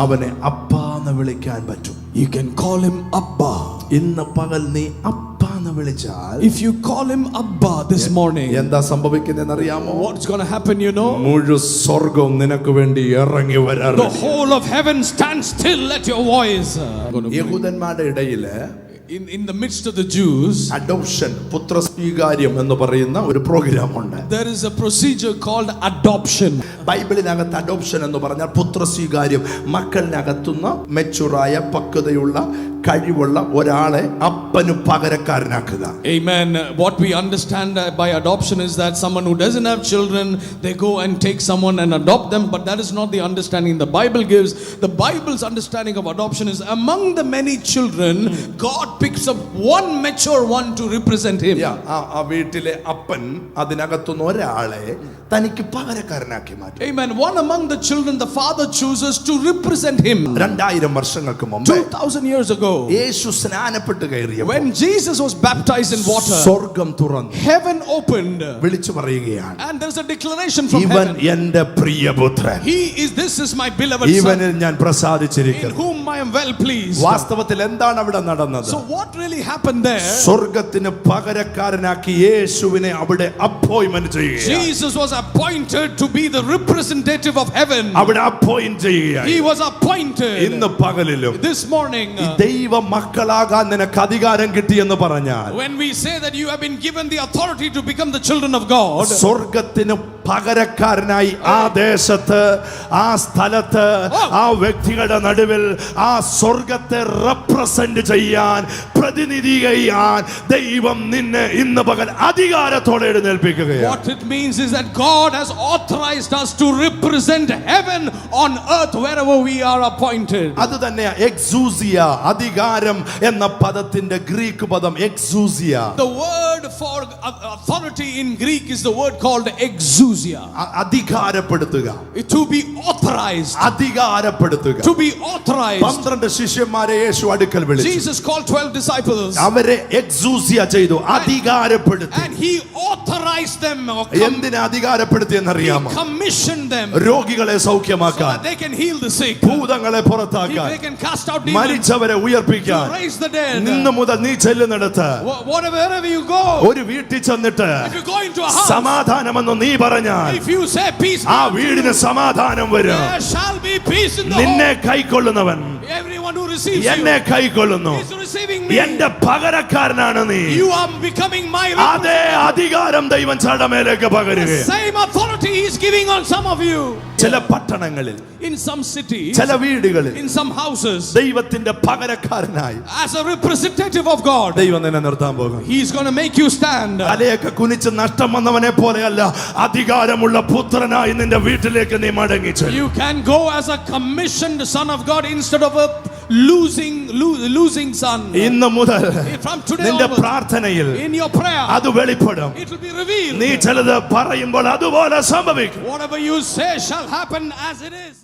അവനെ അപ്പ എന്ന് വിളിക്കാൻ പറ്റും. You can call him Abba. ഇന്ന് പകൽ നീ അപ്പ എന്ന് വിളിച്ചാൽ, If you call him Abba this morning, എന്താ സംഭവിക്കുന്നതെന്ന് അറിയാമോ? what's going to happen, you know? മുഴുവൻ സ്വർഗ്ഗവും നിനക്ക് വേണ്ടി ഇറങ്ങി വരാറുണ്ട്. The whole of heaven stands still at your voice. യഹൂദന്മാരുടെ ഇടയില് In the midst of the Jews, adoption, പുത്രസ്വീകാര്യം എന്ന് പറയുന്ന ഒരു പ്രോഗ്രാം ഉണ്ട്. there is a procedure called adoption. ബൈബിളിനകത്ത് അഡോപ്ഷൻ എന്ന് പറഞ്ഞാൽ പുത്രസ്വീകാര്യം, മക്കളിനകത്തുനിന്ന് മെച്ചുറായ പക്വതയുള്ള കഴിവുള്ള ഒരാളെ അപ്പനു പകരക്കാരനാക്കുക. Amen. What we understand by adoption is that someone who doesn't have children, they go and take someone and adopt them, but that is not the understanding the Bible gives. The Bible's understanding of adoption is among the many children, God picks up one mature one to represent him. ആ വീട്ടിലെ അപ്പൻ അതിനകത്തുനിന്ന് ഒരാളെ തനിക്ക് പകരക്കാരനാക്കി മാറ്റും. Amen. One among the children the father chooses to represent him. 2000 വർഷങ്ങൾക്ക് മുമ്പ്, 2000 years ago, യേശു സ്നാനപ്പെട്ട് കയറിയപ്പോൾ, when Jesus was baptized in water, സ്വർഗ്ഗം തുറന്നു, heaven opened, വിളിച്ചു പറയുകയാണ്, and there's a declaration from ഇവൻ heaven, എൻ്റെ പ്രിയപുത്രൻ, this is my beloved son, ഇവനിൽ ഞാൻ in പ്രസാദിച്ചിരിക്കുന്നു. whom I am well pleased. വാസ്തവത്തിൽ എന്താണ് അവിടെ നടന്നത്? So what really happened there? സ്വർഗ്ഗത്തിന് പകരക്കാരനാക്കി യേശുവിനെ അവിടെ അപ്പോയിന്റ്മെന്റ് ചെയ്യുക. Jesus was appointed to be the representative of heaven. അവിടെ അപ്പോയിന്റ് ചെയ്യുക. He was appointed. ഇന്ന് പകലിലും This morning, ദൈവ മക്കളാകാൻ നിനക്ക് അധികാരം കിട്ടിയെന്ന് പറഞ്ഞാൽ, when we say that you have been given the authority to become the children of God, സ്വർഗ്ഗത്തിന് പകരക്കാരനായി ആ ദേശത്ത്, ആ സ്ഥലത്ത്, ആ വ്യക്തികളുടെ നടുവിൽ ആ സ്വർഗ്ഗത്തെ റെപ്രസെന്റ് ചെയ്യാൻ, പ്രതിനിധി ചെയ്യാൻ ദൈവം നിന്നെ ഇന്ന് പകൽ അധികാരത്തോടെ എഴുന്നേൽപ്പിക്കുകയാണ്. what it means is that God has authorized us to represent heaven on earth wherever we are appointed. അത് തന്നെ എക്സൂസിയ, അധികാരം എന്ന പദത്തിന്റെ ഗ്രീക്ക് പദം exousia. The word for authority in Greek is the word called exousia. അധികാരപ്പെടുത്തുക, To be authorized. അധികാരപ്പെടുത്തുക. To be authorized. 12 ശിഷ്യന്മാരെ യേശു അടുക്കൽ വിളിച്ചു. Jesus called 12 disciples. അവരെ എക്സൂസിയ ചെയ്തു, അധികാരപ്പെടുത്തി. And he authorized them. എന്തിനെ അധികാരപ്പെടുത്തിയെന്ന് അറിയാമോ? He commissioned them. രോഗികളെ So സൗഖ്യമാക്കാൻ, that they can heal the sick. ഭൂതങ്ങളെ പുറത്താക്കാൻ, They can cast out demons. മരിച്ചവരെ ഉയർപ്പിക്കാൻ. To raise the dead. ഇന്ന് മുതൽ നീ ചെല്ലുന്നിടത്ത്, Wherever you go, ഒരു വീട്ടിൽ ചെന്നിട്ട് if you go into a house, സമാധാനമെന്ന് നീ പറഞ്ഞാൽ, if you say peace, ആ വീടിന് സമാധാനം വരും. there shall be peace in the നിന്നെ home. കൈക്കൊള്ളുന്നവൻ Everyone who receives എന്നെ you കൈക്കൊള്ളുന്നു. is receiving me. എന്റെ പകരക്കാരനാണ് നീ. You are becoming my അതേ അധികാരം ദൈവം ചടമേലേക്ക് പകരുക. same authority he is giving on some of you. ചില പട്ടണങ്ങളിൽ, In some cities, ചില വീടുകളിൽ in some houses, ദൈവത്തിന്റെ പകരക്കാരനായി as a representative of God, ദൈവം നിന്നെ നിർത്താൻ പോകും. he is going to make you stand. തലയൊക്കെ കുനിച്ച് നഷ്ടം വന്നവനെ പോലെയല്ല, അധികാരമുള്ള പുത്രനായി നിന്റെ വീട്ടിലേക്ക് നീ മടങ്ങി ചെല്ലും. You can go as a commissioned son of God instead of a losing son. ഇന്ന് മുതൽ From today നിന്റെ onwards, പ്രാർത്ഥനയിൽ in your prayer, അത് വെളിപ്പെടും. it will be revealed. നീ ചിലത് പറയുമ്പോൾ അതുപോലെ സംഭവിക്കും. Whatever you say shall happen as it is.